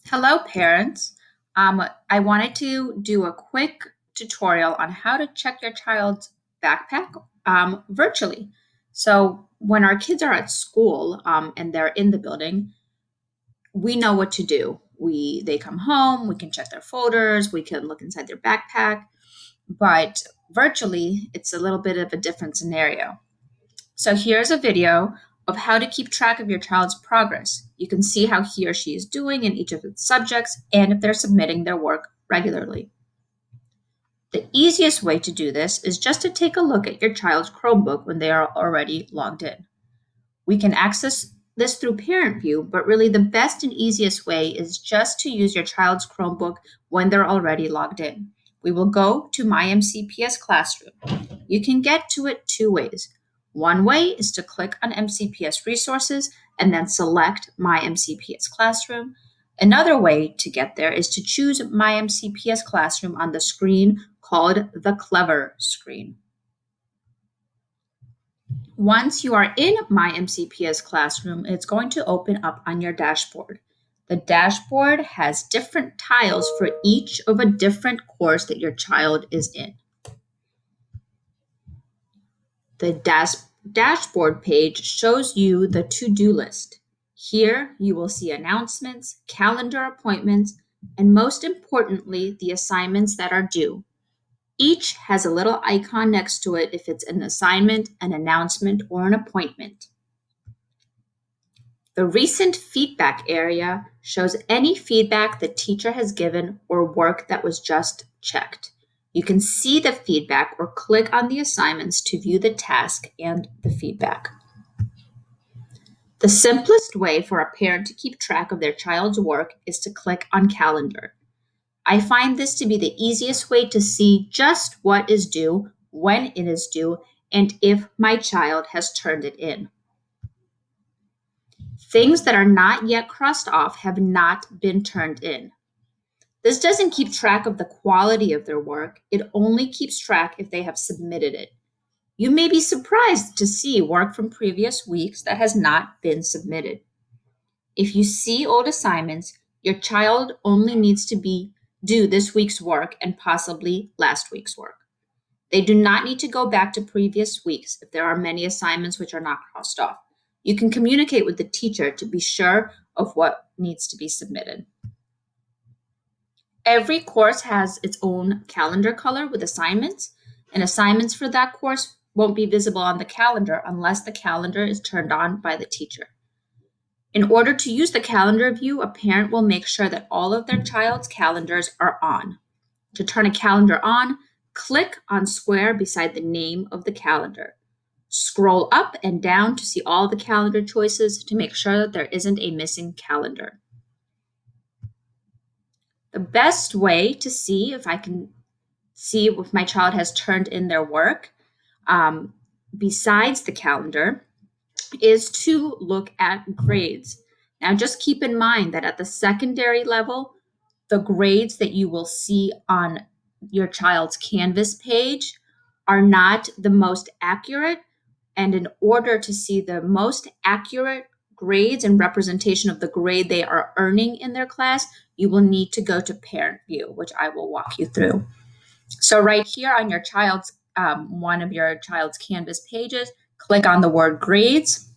Hello, parents. I wanted to do a quick tutorial on how to check your child's backpack virtually. So, when our kids are at school and they're in the building, we know what to do. They come home, we can check their folders, we can look inside their backpack, but virtually, it's a little bit of a different scenario. So here's a video of how to keep track of your child's progress. You can see how he or she is doing in each of its subjects and if they're submitting their work regularly. The easiest way to do this is just to take a look at your child's Chromebook when they are already logged in. We can access this through Parent View, but really the best and easiest way is just to use your child's Chromebook when they're already logged in. We will go to My MCPS Classroom. You can get to it two ways. One way is to click on MCPS Resources and then select My MCPS Classroom. Another way to get there is to choose My MCPS Classroom on the screen called the Clever screen. Once you are in My MCPS Classroom, it's going to open up on your dashboard. The dashboard has different tiles for each of a different course that your child is in. The dashboard page shows you the to-do list. Here you will see announcements, calendar appointments, and most importantly, the assignments that are due. Each has a little icon next to it if it's an assignment, an announcement, or an appointment. The recent feedback area shows any feedback the teacher has given or work that was just checked. You can see the feedback or click on the assignments to view the task and the feedback. The simplest way for a parent to keep track of their child's work is to click on Calendar. I find this to be the easiest way to see just what is due, when it is due, and if my child has turned it in. Things that are not yet crossed off have not been turned in. This doesn't keep track of the quality of their work. It only keeps track if they have submitted it. You may be surprised to see work from previous weeks that has not been submitted. If you see old assignments, your child only needs to do this week's work and possibly last week's work. They do not need to go back to previous weeks if there are many assignments which are not crossed off. You can communicate with the teacher to be sure of what needs to be submitted. Every course has its own calendar color with assignments, and assignments for that course won't be visible on the calendar unless the calendar is turned on by the teacher. In order to use the calendar view, a parent will make sure that all of their child's calendars are on. To turn a calendar on, click on square beside the name of the calendar. Scroll up and down to see all the calendar choices to make sure that there isn't a missing calendar. The best way to see if I can see if my child has turned in their work besides the calendar is to look at grades. Now, just keep in mind that at the secondary level, the grades that you will see on your child's Canvas page are not the most accurate. And in order to see the most accurate grades and representation of the grade they are earning in their class, you will need to go to Parent View, which I will walk you through. So right here on your child's one of your child's Canvas pages, click on the word grades,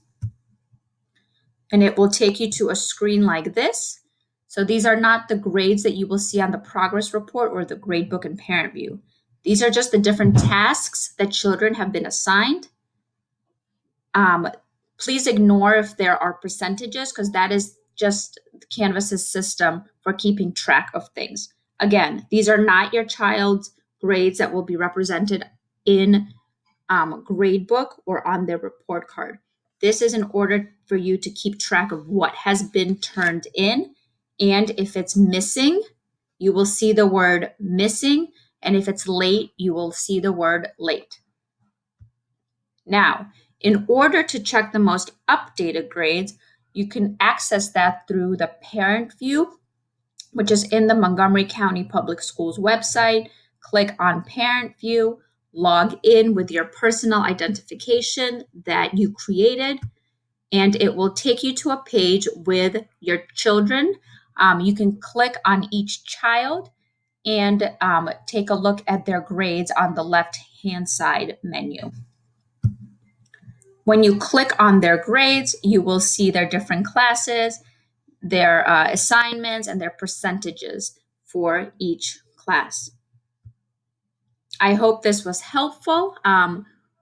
and it will take you to a screen like this. So these are not the grades that you will see on the progress report or the gradebook in Parent View. These are just the different tasks that children have been assigned. Please ignore if there are percentages because that is just Canvas's system for keeping track of things. Again, these are not your child's grades that will be represented in gradebook or on their report card. This is in order for you to keep track of what has been turned in, and if it's missing, you will see the word missing, and if it's late, you will see the word late. Now, in order to check the most updated grades, you can access that through the Parent View, which is in the Montgomery County Public Schools website. Click on Parent View, log in with your personal identification that you created, and it will take you to a page with your children You can click on each child and take a look at their grades on the left-hand side menu. When you click on their grades, you will see their different classes, their assignments, and their percentages for each class. I hope this was helpful.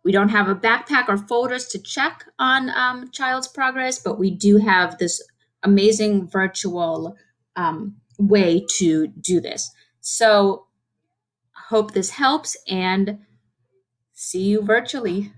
We don't have a backpack or folders to check on child's progress, but we do have this amazing virtual way to do this. So hope this helps and see you virtually.